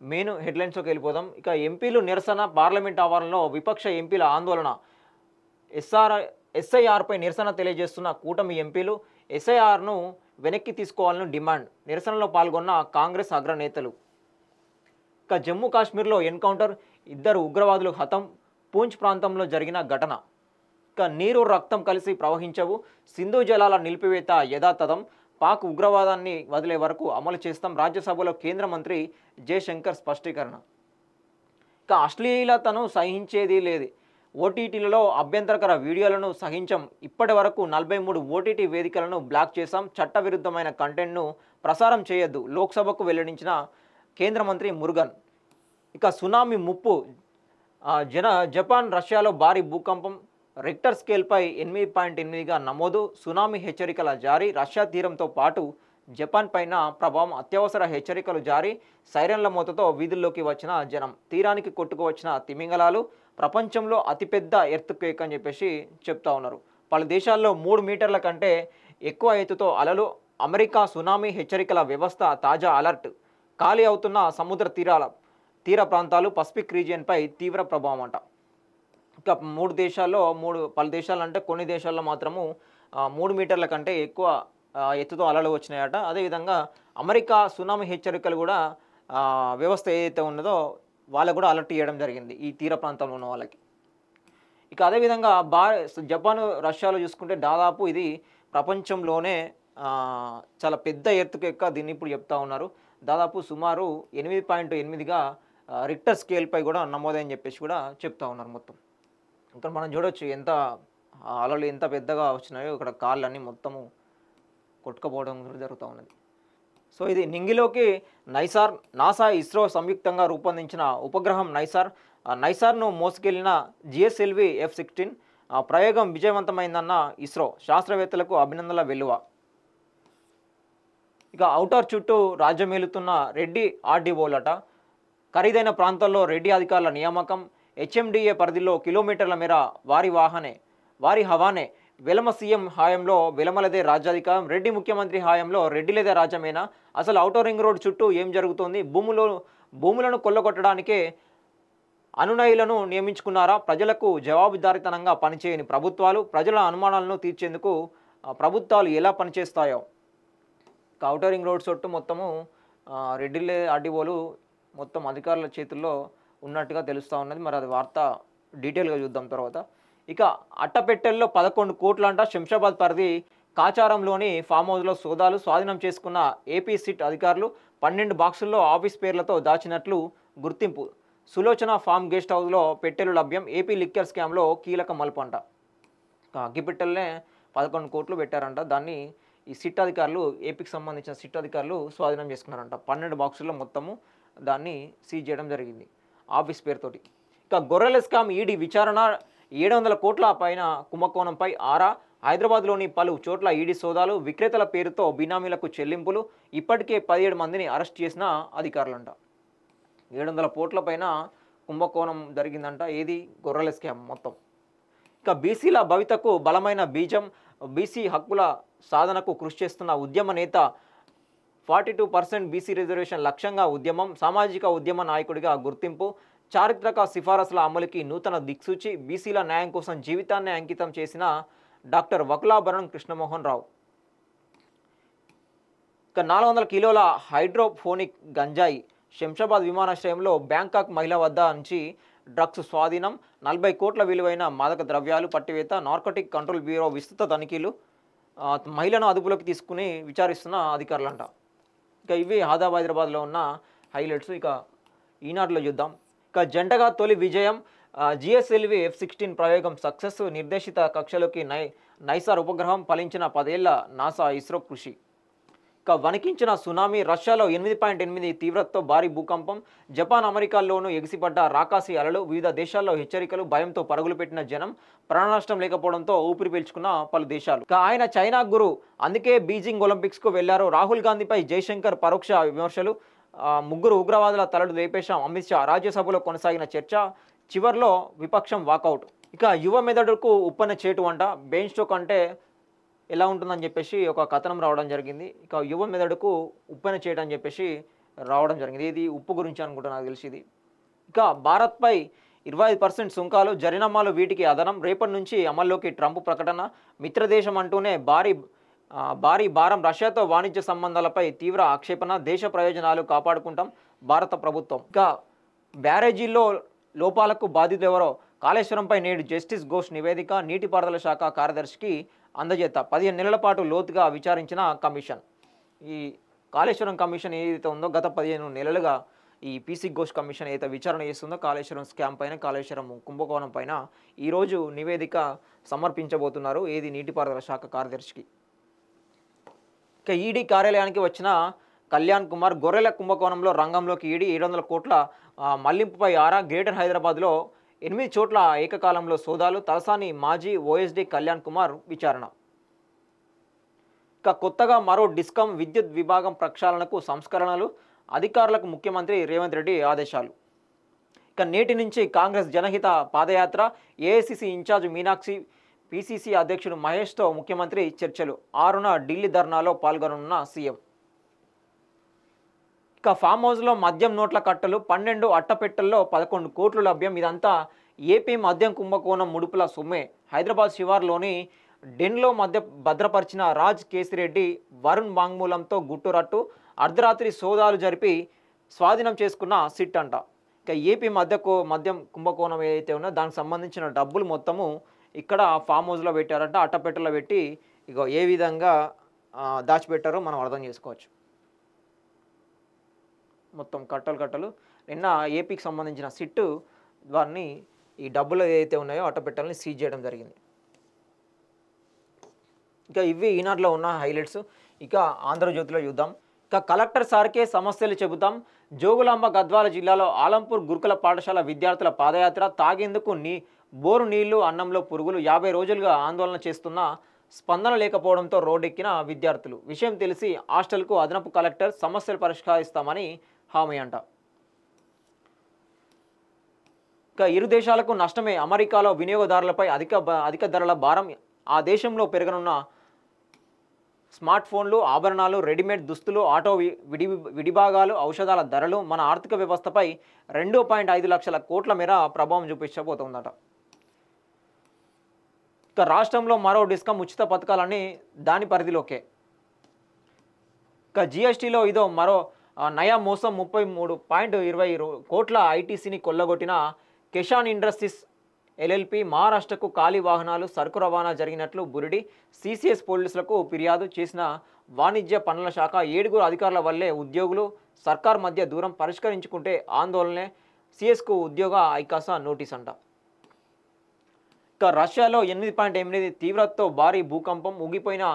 Main హెడ్లైన్స్లోకి వెళ్ళిపోదాం. ఇక ఎంపీలు నిరసన, పార్లమెంట్ ఆవరణలో విపక్ష ఎంపీల ఆందోళన. ఎస్ఆర్ ఎస్ఐఆర్పై నిరసన తెలియజేస్తున్న కూటమి ఎంపీలు ఎస్ఐఆర్ను వెనక్కి తీసుకోవాలని డిమాండ్. నిరసనలో పాల్గొన్న కాంగ్రెస్ అగ్రనేతలు. ఇక జమ్మూ కాశ్మీర్లో ఎన్కౌంటర్, 2 ఉగ్రవాదులు హతం. పూంచ్ ప్రాంతంలో జరిగిన ఘటన. ఇక నీరు రక్తం కలిసి ప్రవహించవు, సింధు జలాల నిలిపివేత యథాతథం, పాక్ ఉగ్రవాదాన్ని వదిలే వరకు అమలు చేస్తాం. రాజ్యసభలో కేంద్ర మంత్రి జయశంకర్ స్పష్టీకరణ. ఇక అశ్లీలతను సహించేది లేదు, ఓటీటీలలో అభ్యంతరకర వీడియోలను సహించం. ఇప్పటి వరకు 43 ఓటీటీ వేదికలను బ్లాక్ చేశాం. చట్టవిరుద్ధమైన కంటెంట్ను ప్రసారం చేయొద్దు, లోక్సభకు వెల్లడించిన కేంద్ర మంత్రి మురుగన్. ఇక సునామీ ముప్పు. జపాన్, రష్యాలో భారీ భూకంపం, రిక్టర్ స్కేల్పై 8.8గా నమోదు. సునామీ హెచ్చరికల జారీ. రష్యా తీరంతో పాటు జపాన్ పైన ప్రభావం. అత్యవసర హెచ్చరికలు జారీ. సైరన్ల మోతతో వీధుల్లోకి వచ్చిన జనం. తీరానికి కొట్టుకువచ్చిన తిమింగలాలు. ప్రపంచంలో అతిపెద్ద ఎర్త్క్వేక్ అని చెప్పేసి చెప్తా ఉన్నారు. పలు దేశాల్లో 3 మీటర్ల కంటే ఎక్కువ ఎత్తుతో అలలు. అమెరికా సునామీ హెచ్చరికల వ్యవస్థ తాజా అలర్ట్. ఖాళీ అవుతున్న సముద్ర తీర ప్రాంతాలు, పసిఫిక్ రీజియన్పై తీవ్ర ప్రభావం అంట. ఇక 3 దేశాల్లో పలు దేశాలు అంటే కొన్ని దేశాల్లో మాత్రము 3 మీటర్ల కంటే ఎక్కువ ఎత్తుతో అలలు వచ్చినాయట. అదేవిధంగా అమెరికా సునామీ హెచ్చరికలు కూడా వ్యవస్థ ఏదైతే ఉన్నదో వాళ్ళకు కూడా అలర్ట్ చేయడం జరిగింది ఈ తీర ప్రాంతంలో ఉన్న వాళ్ళకి. ఇక అదేవిధంగా జపాన్, రష్యాలో చూసుకుంటే దాదాపు ఇది ప్రపంచంలోనే చాలా పెద్ద ఎర్త్క్వేక్ దీన్ని ఇప్పుడు చెప్తా ఉన్నారు. దాదాపు సుమారు 8.8గా రిక్టర్ స్కేల్పై కూడా నమోదని చెప్పేసి కూడా చెప్తా ఉన్నారు మొత్తం. ఇక్కడ మనం చూడొచ్చు ఎంత అలలు ఎంత పెద్దగా వచ్చినాయో. ఇక్కడ కాళ్ళన్నీ మొత్తము కొట్టుకుపోవడం జరుగుతూ ఉన్నది. సో ఇది నింగిలోకి నాసా, ఇస్రో సంయుక్తంగా రూపొందించిన ఉపగ్రహం నైసార్ను మోసుకెళ్లిన జిఎస్ఎల్వి F-16 ప్రయోగం విజయవంతమైందన్న ఇస్రో. శాస్త్రవేత్తలకు అభినందనల వెల్లువ. ఇక ఔటర్ చుట్టూ రాజ్యమేలుతున్న రెడ్డి ఆర్డీఓలట. ఖరీదైన ప్రాంతాల్లో రెడ్డి అధికారుల నియామకం. హెచ్ఎండిఏ పరిధిలో కిలోమీటర్ల మేర వారి హవానే. వెలమ సీఎం హాయంలో వెలమలదే రాజ్యాధికారం. రెడ్డి ముఖ్యమంత్రి హాయంలో రెడ్డిలేదే రాజ్యమేనా? అసలు ఔటర్ రింగ్ రోడ్ చుట్టూ ఏం జరుగుతోంది? భూములను కొల్లగొట్టడానికే అనునయులను నియమించుకున్నారా? ప్రజలకు జవాబుదారీతనంగా పనిచేయని ప్రభుత్వాలు. ప్రజల అనుమానాలను తీర్చేందుకు ప్రభుత్వాలు ఎలా పనిచేస్తాయో. ఔటర్ రింగ్ రోడ్ చుట్టూ మొత్తము రెడ్డిలే ఆర్డీఓలు మొత్తం అధికారుల చేతుల్లో ఉన్నట్టుగా తెలుస్తూ ఉన్నది. మరి అది వార్త డీటెయిల్గా చూద్దాం తర్వాత. ఇక అట్టపెట్టెల్లో 11 కోట్లంట. శంషాబాద్ పరిధి కాచారంలోని ఫామ్ హౌస్లో సోదాలు. స్వాధీనం చేసుకున్న ఏపీ సిట్ అధికారులు. 12 బాక్సుల్లో ఆఫీస్ పేర్లతో దాచినట్లు గుర్తింపు. సులోచన ఫామ్ గెస్ట్ హౌస్లో పెట్టెలు లభ్యం. ఏపీ లిక్కర్ స్కామ్లో కీలక మలుపు అంట. అగ్గిపెట్టెల్నే 11 కోట్లు పెట్టారంట. దాన్ని ఈ సిట్ అధికారులు, ఏపీకి సంబంధించిన సిట్ అధికారులు స్వాధీనం చేసుకున్నారంట. 12 బాక్సుల్లో మొత్తము దాన్ని సీజ్ చేయడం జరిగింది ఆఫీస్ పేరుతోటి. ఇక గొర్రెల స్కామ్ ఈడీ విచారణ. 700 కోట్ల పైన కుంభకోణంపై ఆరా. హైదరాబాద్లోని పలు చోట్ల ఈడీ సోదాలు. విక్రేతల పేరుతో బినామీలకు చెల్లింపులు. ఇప్పటికే 17 మందిని అరెస్ట్ చేసిన అధికారులంట. 700 కోట్ల పైన కుంభకోణం జరిగిందంట. ఏది? గొర్రెల స్కామ్ మొత్తం. ఇక బీసీల భవితకు బలమైన బీజం. బీసీ హక్కుల సాధనకు కృషి చేస్తున్న ఉద్యమ నేత. 42% బీసీ రిజర్వేషన్ లక్ష్యంగా ఉద్యమం. సామాజిక ఉద్యమ నాయకుడిగా గుర్తింపు. చారిత్రక సిఫారసుల అమలుకి నూతన దిక్సూచి. బీసీల న్యాయం కోసం జీవితాన్ని అంకితం చేసిన డాక్టర్ వకులాభరణం కృష్ణమోహన్ రావు. ఇక 400 కిలోల హైడ్రోఫోనిక్ గంజాయి. శంషాబాద్ విమానాశ్రయంలో బ్యాంకాక్ మహిళ వద్ద నుంచి డ్రగ్స్ స్వాధీనం. 40 కోట్ల విలువైన మాదక ద్రవ్యాలు పట్టివేత. నార్కోటిక్ కంట్రోల్ బ్యూరో విస్తృత తనిఖీలు. మహిళను అదుపులోకి తీసుకుని విచారిస్తున్న అధికారులంట. ఇక ఇవి హైదరాబాద్లో ఉన్న హైలైట్స్. ఇక ఈనాడులో చూద్దాం. ఇక జంటగా తొలి విజయం. జిఎస్ఎల్వి F-16 ప్రయోగం సక్సెస్. నిర్దేశిత కక్షలోకి నైసార్ ఉపగ్రహం. ఫలించిన 10 ఏళ్ల నాసా, ఇస్రో కృషి. ఇక వణికించిన సునామీ. రష్యాలో 8.8 తీవ్రతతో భారీ భూకంపం. జపాన్, అమెరికాల్లోనూ ఎగిసిపడ్డ రాకాసి అలలు. వివిధ దేశాల్లో హెచ్చరికలు. భయంతో పరుగులు పెట్టిన జనం. ప్రాణనష్టం లేకపోవడంతో ఊపిరి పీల్చుకున్న పలు దేశాలు. ఇక ఆయన చైనా గురు, అందుకే బీజింగ్ ఒలింపిక్స్కు వెళ్లారు. రాహుల్ గాంధీపై జైశంకర్ పరోక్ష విమర్శలు. 3 ఉగ్రవాదుల తలలు లేపేశాం అమిత్ షా. రాజ్యసభలో కొనసాగిన చర్చ. చివర్లో విపక్షం వాకౌట్. ఇక యువ మెదడుకు ఉప్పన చేటు అంట. బెయిన్ స్ట్రోక్ అంటే ఎలా ఉంటుందని చెప్పేసి ఒక కథనం రావడం జరిగింది. ఇక యువ మెదడుకు ఉప్పన చేయడం అని చెప్పేసి రావడం జరిగింది. ఇది ఉప్పు గురించి అనుకుంటా నాకు తెలిసి ఇది. ఇక భారత్పై 25% సుంకాలు, జరిమానాలు వీటికి అదనం. రేపటి నుంచి అమల్లోకి ట్రంప్ ప్రకటన. మిత్రదేశం అంటూనే భారీ భారం. రష్యాతో వాణిజ్య సంబంధాలపై తీవ్ర ఆక్షేపణ. దేశ ప్రయోజనాలు కాపాడుకుంటాం భారత ప్రభుత్వం. ఇక బ్యారేజీల్లో లోపాలకు బాధితులెవరో కాళేశ్వరంపై నేడు జస్టిస్ ఘోష్ నివేదిక. నీటిపారుదల శాఖ కార్యదర్శికి అందజేత 15 నెలల పాటు లోతుగా విచారించిన కమిషన్. ఈ కాళేశ్వరం కమిషన్ ఏదైతే ఉందో గత 15 నెలలుగా ఈ పీసీ ఘోష్ కమిషన్ ఏదైతే విచారణ చేస్తుందో కాళేశ్వరం స్కామ్ పైన, కాళేశ్వరం కుంభకోణం పైన ఈరోజు నివేదిక సమర్పించబోతున్నారు. ఏది నీటిపారుదల శాఖ కార్యదర్శికి. ఇక ఈడీ కార్యాలయానికి వచ్చిన కళ్యాణ్ కుమార్. గొర్రెల కుంభకోణంలో రంగంలోకి ఈడీ. 700 కోట్ల మళ్లింపుపై ఆరా. గ్రేటర్ హైదరాబాద్లో 8 చోట్ల ఏకకాలంలో సోదాలు. తలసాని మాజీ ఓఎస్డీ కళ్యాణ్ కుమార్ విచారణ. ఇక కొత్తగా మరో డిస్కమ్ విద్యుత్ విభాగం ప్రక్షాళనకు సంస్కరణలు. అధికారులకు ముఖ్యమంత్రి రేవంత్ రెడ్డి ఆదేశాలు. ఇక నేటి నుంచి కాంగ్రెస్ జనహిత పాదయాత్ర. ఏఐసిసి ఇన్ఛార్జ్ మీనాక్షి, పిసిసి అధ్యక్షుడు మహేష్తో ముఖ్యమంత్రి చర్చలు. 6న ఢిల్లీ ధర్నాలో పాల్గొననున్న సీఎం. ఇక ఫామ్ హౌస్లో మద్యం నోట్ల కట్టలు. 12 అట్టపెట్టల్లో 11 కోట్లు లభ్యం. ఇదంతా ఏపీ మద్యం కుంభకోణం ముడుపుల సొమ్మే. హైదరాబాద్ శివార్లోని డెన్లో మధ్య భద్రపరిచిన రాజ్ కేసిరెడ్డి, వరుణ్ వాంగ్మూలంతో గుట్టురట్టు. అర్ధరాత్రి సోదాలు జరిపి స్వాధీనం చేసుకున్న సిట్ అంట. ఇక ఏపీ మద్యం కుంభకోణం ఏదైతే ఉందో దానికి సంబంధించిన డబ్బులు మొత్తము ఇక్కడ ఫామ్ హౌస్లో పెట్టారంట. అట్టపెట్టలో పెట్టి ఇక ఏ విధంగా దాచిపెట్టారో మనం అర్థం చేసుకోవచ్చు. మొత్తం కట్టలు నిన్న ఏపీకి సంబంధించిన సిట్టు వారిని ఈ డబ్బులు ఏదైతే ఉన్నాయో అట్టపెట్టల్ని సీజ్ చేయడం జరిగింది. ఇక ఇవి ఈనాడులో ఉన్న హైలైట్స్. ఇక ఆంధ్రజ్యోతిలో చూద్దాం. ఇక కలెక్టర్ సార్కే సమస్యలు చెబుతాం. జోగులాంబ గద్వాల జిల్లాలో ఆలంపూర్ గురుకుల పాఠశాల విద్యార్థుల పాదయాత్ర. తాగేందుకు బోరు నీళ్లు, అన్నంలో పురుగులు. 50 రోజులుగా ఆందోళన చేస్తున్న స్పందన లేకపోవడంతో రోడ్డెక్కిన విద్యార్థులు. విషయం తెలిసి హాస్టల్కు అదనపు కలెక్టర్. సమస్యలు పరిష్కరిస్తామని హామీ అంట. ఇక ఇరు దేశాలకు నష్టమే. అమెరికాలో వినియోగదారులపై అధిక ధరల భారం. ఆ దేశంలో పెరగనున్న స్మార్ట్ ఫోన్లు, ఆభరణాలు, రెడీమేడ్ దుస్తులు, ఆటో విడిభాగాలు, ఔషధాల ధరలు మన ఆర్థిక వ్యవస్థపై 2.5 లక్షల కోట్ల మేర ప్రభావం చూపించబోతోందట. ఇక రాష్ట్రంలో మరో డిస్కమ్ ఉచిత పథకాలని దాని పరిధిలోకే. ఇక జిఎస్టీలో ఇదో మరో నయా మోసం. 33.20 కోట్ల ఐటీసీని కొల్లగొట్టిన కెషాన్ ఇండస్ట్రీస్ ఎల్ఎల్పి. మహారాష్ట్రకు ఖాళీ వాహనాలు, సరుకు రవాణా జరిగినట్లు బురిడి. సిసిఎస్ పోలీసులకు ఫిర్యాదు చేసిన వాణిజ్య పన్నుల శాఖ. 7 అధికారుల వల్లే ఉద్యోగులు సర్కార్ మధ్య దూరం. పరిష్కరించుకుంటే ఆందోళనే. సిఎస్కు ఉద్యోగ ఐకాస నోటీస్ అంట. ఇక రష్యాలో 8.8 తీవ్రతతో భారీ భూకంపం. ఊగిపోయిన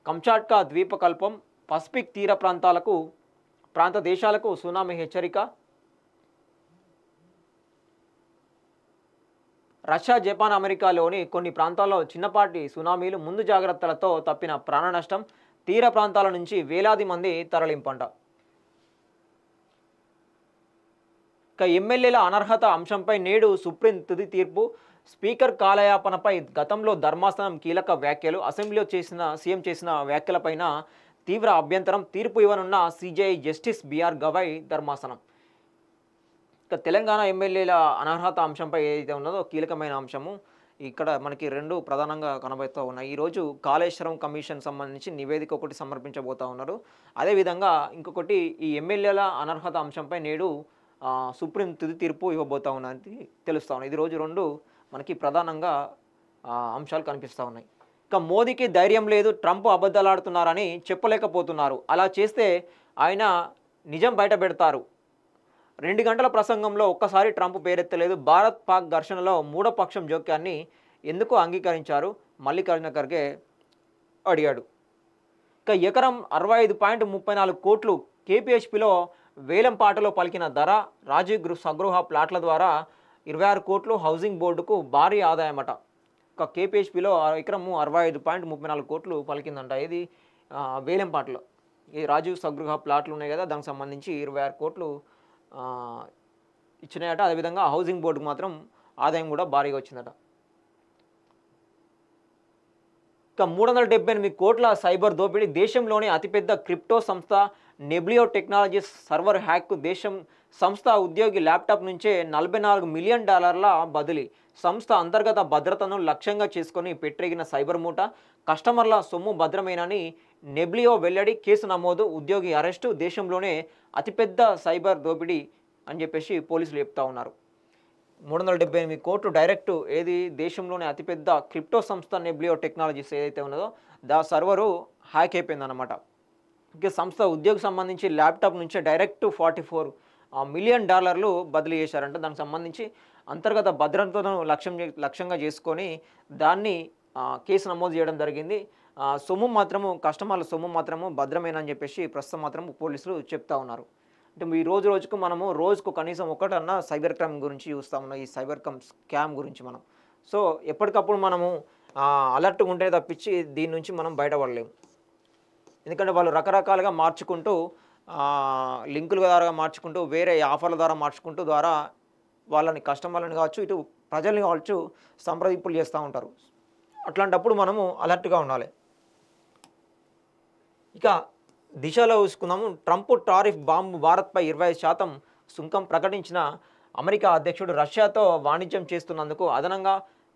కంచాట్కా ద్వీపకల్పం. పసిఫిక్ తీర ప్రాంత దేశాలకు సునామీ హెచ్చరిక. రష్యా, జపాన్, అమెరికాలోని కొన్ని ప్రాంతాల్లో చిన్నపాటి సునామీలు. ముందు జాగ్రత్తలతో తప్పిన ప్రాణ నష్టం. తీర ప్రాంతాల నుంచి వేలాది మంది తరలింపంట. ఇక ఎమ్మెల్యేల అనర్హత అంశంపై నేడు సుప్రీం తుది తీర్పు. స్పీకర్ కాలయాపనపై గతంలో ధర్మాసనం కీలక వ్యాఖ్యలు. అసెంబ్లీలో సీఎం చేసిన వ్యాఖ్యలపైన తీవ్ర అభ్యంతరం. తీర్పు ఇవ్వనున్న సిజేఐ జస్టిస్ బిఆర్ గవాయ్ ధర్మాసనం. ఇక తెలంగాణ ఎమ్మెల్యేల అనర్హత అంశంపై ఏదైతే ఉన్నదో కీలకమైన అంశము. ఇక్కడ మనకి 2 ప్రధానంగా కనబడుతూ ఉన్నాయి. ఈరోజు కాళేశ్వరం కమిషన్ సంబంధించి నివేదిక ఒకటి సమర్పించబోతూ ఉన్నారు. అదేవిధంగా ఇంకొకటి ఈ ఎమ్మెల్యేల అనర్హత అంశంపై నేడు సుప్రీం తుది తీర్పు ఇవ్వబోతూ ఉన్నది తెలుస్తూ ఉన్నాయి. ఇది రోజు 2 మనకి ప్రధానంగా అంశాలు కనిపిస్తూ ఉన్నాయి. ఇక మోదీకి ధైర్యం లేదు. ట్రంప్ అబద్ధాలాడుతున్నారని చెప్పలేకపోతున్నారు. అలా చేస్తే ఆయన నిజం బయట పెడతారు. 2 గంటల ప్రసంగంలో ఒక్కసారి ట్రంప్ పేరెత్తలేదు. భారత్ పాక్ ఘర్షణలో మూడో పక్షం జోక్యాన్ని ఎందుకు అంగీకరించారు? మల్లికార్జున ఖర్గే అడిగాడు. ఇక ఎకరం 65.34 కోట్లు కేపీహెచ్పిలో వేలం పాటలో పలికిన ధర. రాజీవ్ స్వగృహ ప్లాట్ల ద్వారా 26 కోట్లు. హౌసింగ్ బోర్డుకు భారీ ఆదాయమట. ఇక కేపీహెచ్పిలో ఎకరం 65.34 కోట్లు పలికిందంట. ఇది వేలం పాటలో ఈ రాజీవ్ స్వగృహ ప్లాట్లు ఉన్నాయి కదా, దానికి సంబంధించి 26 కోట్లు ఇచ్చినాయట. అదేవిధంగా హౌసింగ్ బోర్డుకు మాత్రం ఆదాయం కూడా భారీగా వచ్చిందట. ఇక ఇక 378 కోట్ల సైబర్ దోపిడీ. దేశంలోని అతిపెద్ద క్రిప్టో సంస్థ నెబ్లియో టెక్నాలజీస్ సర్వర్ హ్యాక్. సంస్థ ఉద్యోగి ల్యాప్టాప్ నుంచే $44 మిలియన్ బదిలీ. సంస్థ అంతర్గత భద్రతను లక్ష్యంగా చేసుకొని పెట్టిన సైబర్ మూట. కస్టమర్ల సొమ్ము భద్రమేనని నెబ్లియో వెల్లడి. కేసు నమోదు, ఉద్యోగి అరెస్టు. దేశంలోనే అతిపెద్ద సైబర్ దోపిడీ అని చెప్పేసి పోలీసులు చెప్తా ఉన్నారు. 378 కోట్లు డైరెక్ట్ ఏది దేశంలోనే అతిపెద్ద క్రిప్టో సంస్థ నెబ్లియో టెక్నాలజీస్ ఏదైతే ఉన్నదో సర్వరు హ్యాక్ అయిపోయిందన్నమాట. ఇక సంస్థ ఉద్యోగికి సంబంధించి ల్యాప్టాప్ నుంచే డైరెక్ట్ $44 మిలియన్ బదిలీ చేశారంట. దానికి సంబంధించి అంతర్గత భద్రతను లక్ష్యంగా చేసుకొని దాన్ని కేసు నమోదు చేయడం జరిగింది. సొమ్ము మాత్రము కస్టమర్ల సొమ్ము మాత్రము భద్రమేనని చెప్పేసి ప్రస్తుతం మాత్రం పోలీసులు చెప్తా ఉన్నారు. అంటే ఈ రోజుకు మనము రోజుకు కనీసం ఒకటన్నా సైబర్ క్రైమ్ గురించి చూస్తూ ఉన్నాం. ఈ సైబర్ క్రైమ్ స్కామ్ గురించి మనం సో ఎప్పటికప్పుడు మనము అలర్ట్గా ఉంటే తప్పించి దీని నుంచి మనం బయటపడలేము. ఎందుకంటే వాళ్ళు రకరకాలుగా మార్చుకుంటూ లింకుల ద్వారా మార్చుకుంటూ వేరే ఆఫర్ల ద్వారా మార్చుకుంటూ ద్వారా వాళ్ళని కస్టమర్లను కావచ్చు ఇటు ప్రజల్ని కావచ్చు సంప్రదింపులు చేస్తూ ఉంటారు. అట్లాంటప్పుడు మనము అలర్ట్గా ఉండాలి. ఇక దిశలో చూసుకుందాము. ట్రంప్ టారిఫ్ బాంబు భారత్పై 25% సుంకం ప్రకటించిన అమెరికా అధ్యక్షుడు రష్యాతో వాణిజ్యం చేస్తున్నందుకు అదనంగా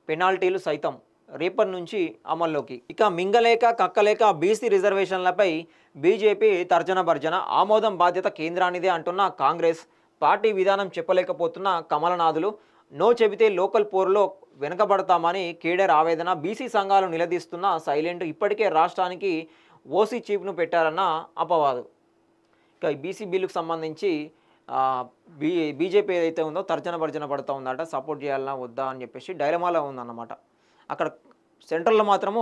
పెనాల్టీలు సైతం రేపటి నుంచి అమల్లోకి. ఇక మింగలేక కక్కలేక బీసీ రిజర్వేషన్లపై బీజేపీ తర్జన భర్జన. ఆమోదం బాధ్యత కేంద్రానిదే అంటున్న కాంగ్రెస్. పార్టీ విధానం చెప్పలేకపోతున్న కమలనాథులు. నో చెబితే లోకల్ పోరులో వెనుకబడతామని కేడర్ ఆవేదన. బీసీ సంఘాలు నిలదీస్తున్న సైలెంట్. ఇప్పటికే రాష్ట్రానికి ఓసీ చీఫ్ను పెట్టారన్న అపవాదు. ఇక ఈ బీసీ బిల్లుకు సంబంధించి బీజేపీ ఏదైతే ఉందో తర్జన భర్జన పడుతూ ఉందట. సపోర్ట్ చేయాలన్నా వద్దా అని చెప్పేసి డైలమాలో ఉందన్నమాట. అక్కడ సెంట్రల్లో మాత్రము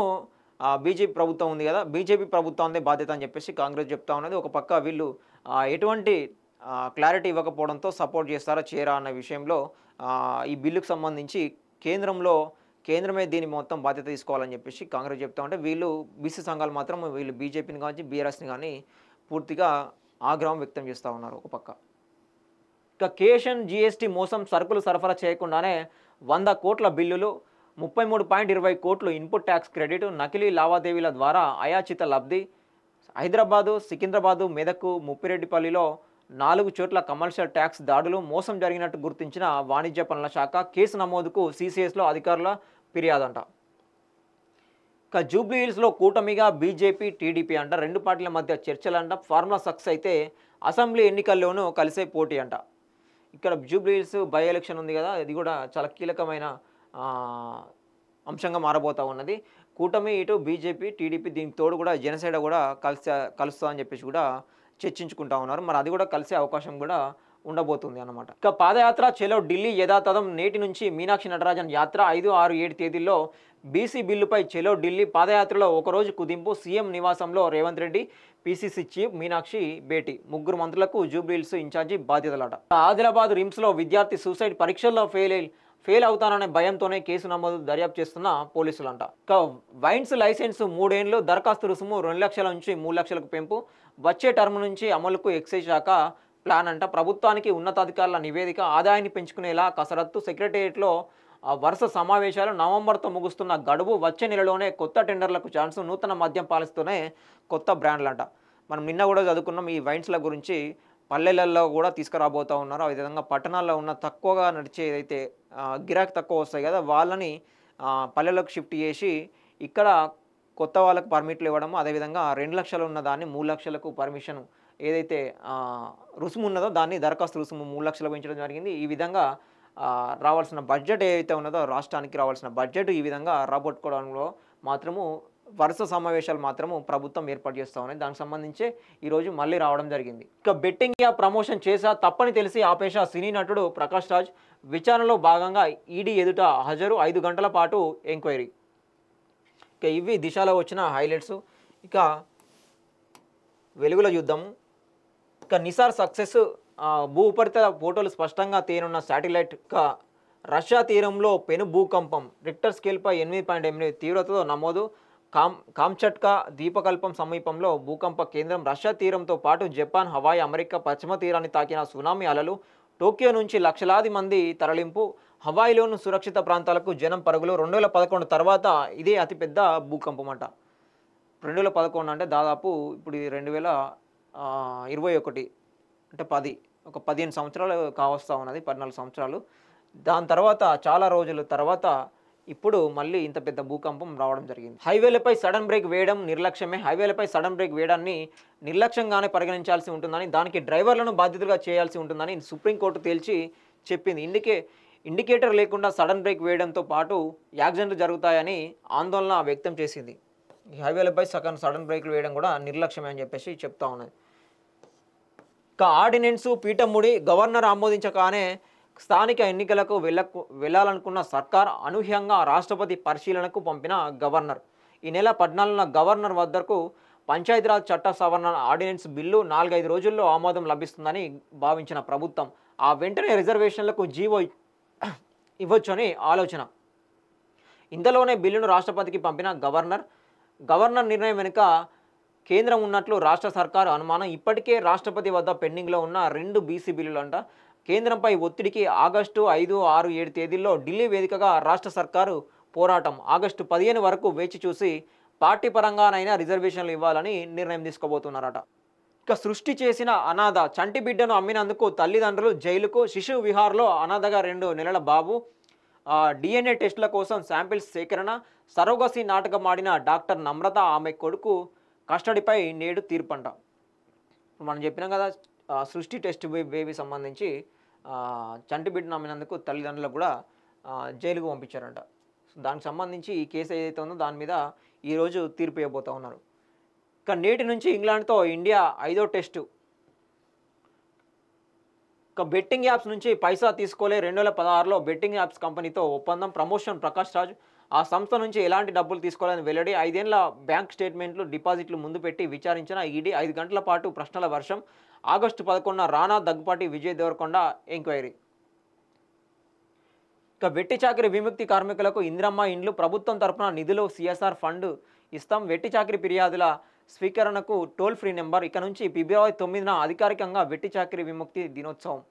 బీజేపీ ప్రభుత్వం ఉంది కదా, బీజేపీ ప్రభుత్వాన్ని బాధ్యత అని చెప్పేసి కాంగ్రెస్ చెప్తా ఉన్నది. ఒక పక్క వీళ్ళు ఎటువంటి క్లారిటీ ఇవ్వకపోవడంతో సపోర్ట్ చేస్తారా చేయరా అన్న విషయంలో ఈ బిల్లుకు సంబంధించి కేంద్రమే దీని మొత్తం బాధ్యత తీసుకోవాలని చెప్పేసి కాంగ్రెస్ చెప్తా ఉంటే వీళ్ళు బీసీ సంఘాలు మాత్రం వీళ్ళు బీజేపీని కానీ బీఆర్ఎస్ని కానీ పూర్తిగా ఆగ్రహం వ్యక్తం చేస్తూ ఉన్నారు ఒక పక్క. ఇక కేషన్ జీఎస్టీ మోసం. సరుకులు సరఫరా చేయకుండానే 100 కోట్ల బిల్లులు, 33.20 కోట్లు ఇన్పుట్ ట్యాక్స్ క్రెడిట్, నకిలీ లావాదేవీల ద్వారా అయాచిత లబ్ధి. హైదరాబాదు, సికింద్రాబాదు, మెదక్, ముప్పిరెడ్డిపల్లిలో 4 చోట్ల కమర్షియల్ ట్యాక్స్ దాడులు. మోసం జరిగినట్టు గుర్తించిన వాణిజ్య పనుల శాఖ. కేసు నమోదుకు సీసీఎస్లో అధికారుల ఫిర్యాదంట. ఇక జూబ్లీ హిల్స్లో కూటమిగా బీజేపీ టీడీపీ అంట. రెండు పార్టీల మధ్య చర్చలంట. ఫార్ములా సక్సెస్ అయితే అసెంబ్లీ ఎన్నికల్లోనూ కలిసే పోటీ అంట. ఇక్కడ జూబ్లీ హిల్స్ బై ఎలక్షన్ ఉంది కదా, ఇది కూడా చాలా కీలకమైన అంశంగా మారబోతూ ఉన్నది. కూటమి ఇటు బీజేపీ టీడీపీ దీనికి తోడు కూడా జనసేన కూడా కలుస్తా అని చెప్పేసి కూడా చర్చించుకుంటా ఉన్నారు. మరి అది కూడా కలిసే అవకాశం కూడా ఉండబోతుంది అన్నమాట. ఇక పాదయాత్ర చెలో ఢిల్లీ యథాతథం. నేటి నుంచి మీనాక్షి నటరాజన్ యాత్ర 5, 6, 7 తేదీల్లో బీసీ బిల్లుపై చెలో ఢిల్లీ. పాదయాత్రలో ఒకరోజు కుదింపు. సీఎం నివాసంలో రేవంత్ రెడ్డి, పీసీసీ చీఫ్ మీనాక్షి భేటీ. 3 మంత్రులకు జూబ్లీ హిల్స్ ఇన్ఛార్జి బాధ్యతలట. ఆదిలాబాద్ రిమ్స్లో విద్యార్థి సూసైడ్. పరీక్షల్లో ఫెయిల్ అవుతాననే భయంతోనే కేసు నమోదు దర్యాప్తు చేస్తున్న పోలీసులంట. ఇక వైన్స్ లైసెన్స్ 3 ఏళ్లు. దరఖాస్తు రుసుము 2 లక్షల నుంచి 3 లక్షలకు పెంపు. వచ్చే టర్మ్ నుంచి అమలుకు ఎక్సైజ్ శాఖ ప్లాన్ అంట. ప్రభుత్వానికి ఉన్నతాధికారుల నివేదిక. ఆదాయాన్ని పెంచుకునేలా కసరత్తు. సెక్రటేరియట్లో వరుస సమావేశాలు. నవంబర్తో ముగుస్తున్న గడువు. వచ్చే నెలలోనే కొత్త టెండర్లకు ఛాన్స్. నూతన మద్యం పాలస్తూనే కొత్త బ్రాండ్లంట. మనం నిన్న కూడా చదువుకున్నాం ఈ వైన్స్ల గురించి. పల్లెలలో కూడా తీసుకురాబోతూ ఉన్నారు. అదేవిధంగా పట్టణాల్లో ఉన్న తక్కువగా నడిచే ఏదైతే గిరాకీ తక్కువ వస్తాయి కదా వాళ్ళని పల్లెలకు షిఫ్ట్ చేసి ఇక్కడ కొత్త వాళ్ళకు పర్మిట్లు ఇవ్వడము. అదేవిధంగా 2 లక్షలు ఉన్న దాన్ని 3 లక్షలకు పర్మిషన్ ఏదైతే రుసుము ఉన్నదో దాన్ని దరఖాస్తు రుసుము 3 లక్షలు పెంచడం జరిగింది. ఈ విధంగా రావాల్సిన బడ్జెట్ ఏదైతే ఉన్నదో రాష్ట్రానికి రావాల్సిన బడ్జెట్ ఈ విధంగా రాబట్టుకోవడంలో మాత్రము వరుస సమావేశాలు మాత్రము ప్రభుత్వం ఏర్పాటు చేస్తూ ఉన్నాయి. దానికి సంబంధించి ఈరోజు మళ్ళీ రావడం జరిగింది. ఇక బెట్టింగ్ యాప్ ప్రమోషన్ చేసా తప్పని తెలిసి ఆపేశా సినీ నటుడు ప్రకాష్ రాజ్. విచారణలో భాగంగా ఈడీ ఎదుట హాజరు. 5 గంటల పాటు ఎంక్వైరీ. ఇక ఇవి దిశలో వచ్చిన హైలైట్స్. ఇక వెలుగులో చూద్దాము. ఇక నిసార్ సక్సెస్. భూ ఉపరితల ఫోటోలు స్పష్టంగా తేనున్న శాటిలైట్. ఇక రష్యా తీరంలో పెను భూకంపం. రిక్టర్ స్కేల్పై 8.8 తీవ్రతతో నమోదు. కామ్చట్కా ద్వీపకల్పం సమీపంలో భూకంప కేంద్రం. రష్యా తీరంతో పాటు జపాన్, హవాయి, అమెరికా పశ్చిమ తీరాన్ని తాకిన సునామీ అలలు. టోక్యో నుంచి లక్షలాది మంది తరలింపు. హవాయిలోని సురక్షిత ప్రాంతాలకు జనం పరుగులు 2011 తర్వాత ఇదే అతిపెద్ద భూకంపం అంట. 2011 అంటే దాదాపు ఇప్పుడు 2021 అంటే 10 ఒక 15 సంవత్సరాలు కావస్తా ఉన్నది. 14 సంవత్సరాలు. దాని తర్వాత చాలా రోజుల తర్వాత ఇప్పుడు మళ్ళీ ఇంత పెద్ద భూకంపం రావడం జరిగింది. హైవేలపై సడన్ బ్రేక్ వేయడం నిర్లక్ష్యమే. హైవేలపై సడన్ బ్రేక్ వేయడాన్ని నిర్లక్ష్యంగానే పరిగణించాల్సి ఉంటుందని, దానికి డ్రైవర్లను బాధ్యతలుగా చేయాల్సి ఉంటుందని సుప్రీంకోర్టు తేల్చి చెప్పింది. ఇండికేటర్ లేకుండా సడన్ బ్రేక్ వేయడంతో పాటు యాక్సిడెంట్లు జరుగుతాయని ఆందోళన వ్యక్తం చేసింది. ఈ హైవేలపై సడన్ బ్రేక్లు వేయడం కూడా నిర్లక్ష్యమే అని చెప్పేసి చెప్తా ఉన్నది. ఇక ఆర్డినెన్సు పీఠముడి గవర్నర్ ఆమోదించగానే స్థానిక ఎన్నికలకు వెళ్ళాలనుకున్న సర్కార్ అనూహ్యంగా రాష్ట్రపతి పరిశీలనకు పంపిన గవర్నర్. ఈ నెల 14న గవర్నర్ వద్దకు పంచాయతీరాజ్ చట్ట సవరణ ఆర్డినెన్స్ బిల్లు 4-5 రోజుల్లో ఆమోదం లభిస్తుందని భావించిన ప్రభుత్వం ఆ వెంటనే రిజర్వేషన్లకు జీవో ఇవ్వొచ్చని ఆలోచన. ఇంతలోనే బిల్లును రాష్ట్రపతికి పంపిన గవర్నర్ నిర్ణయం వెనుక కేంద్రం ఉన్నట్లు రాష్ట్ర సర్కారు అనుమానం. ఇప్పటికే రాష్ట్రపతి వద్ద పెండింగ్లో ఉన్న 2 బీసీ బిల్లులంట. కేంద్రంపై ఒత్తిడికి ఆగస్టు 5, 6, 7 తేదీల్లో ఢిల్లీ వేదికగా రాష్ట్ర సర్కారు పోరాటం. ఆగస్టు 15 వరకు వేచి చూసి పార్టీ పరంగానైనా రిజర్వేషన్లు ఇవ్వాలని నిర్ణయం తీసుకోబోతున్నారట. ఇక సృష్టి చేసిన అనాథ చంటి బిడ్డను అమ్మినందుకు తల్లిదండ్రులు జైలుకు. శిశు విహార్లో అనాథగా 2 నెలల బాబు. DNA టెస్టుల కోసం శాంపిల్స్ సేకరణ. సరోగసి నాటకం ఆడిన డాక్టర్ నమ్రత ఆమె కొడుకు కస్టడీపై నేడు తీర్పంట. మనం చెప్పినాం కదా, సృష్టి టెస్ట్ బేబీ సంబంధించి చంటి బిడ్డను అమ్మినందుకు తల్లిదండ్రులకు కూడా జైలుకు పంపించారంట. దానికి సంబంధించి ఈ కేసు ఏదైతే ఉందో దాని మీద ఈరోజు తీర్పు ఇవ్వబోతూ ఉన్నారు. ఇక నేటి నుంచి ఇంగ్లాండ్తో ఇండియా 5వ టెస్టు. ఇక బెట్టింగ్ యాప్స్ నుంచి పైసా తీసుకోలే. 2016లో బెట్టింగ్ యాప్స్ కంపెనీతో ఒప్పందం. ప్రమోషన్ ప్రకాష్ రాజ్ ఆ సంస్థ నుంచి ఎలాంటి డబ్బులు తీసుకోవాలని వెల్లడి. 5 ఏళ్ల బ్యాంక్ స్టేట్మెంట్లు, డిపాజిట్లు ముందు పెట్టి విచారించిన ఈడీ. 5 గంటల పాటు ప్రశ్నల వర్షం. ఆగస్టు 11న రానా, దగ్గుపాటి విజయ్ దేవరకొండ ఎంక్వైరీ. ఇక వెట్టి చాకిరి విముక్తి కార్మికులకు ఇందిరమ్మ ఇండ్లు. ప్రభుత్వం తరపున నిధులు CSR ఫండ్ ఇస్తాం. వెట్టి చాకిరి ఫిర్యాదుల స్వీకరణకు టోల్ ఫ్రీ నెంబర్. ఇక నుంచి ఫిబ్రవరి 9న అధికారికంగా వెట్టి చాకిరి విముక్తి దినోత్సవం.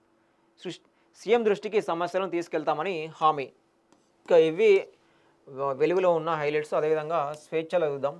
సీఎం దృష్టికి సమస్యలను తీసుకెళ్తామని హామీ. ఇక ఇవి వెలుగులో ఉన్న హైలైట్స్. అదేవిధంగా స్వేచ్ఛలో చూద్దాం.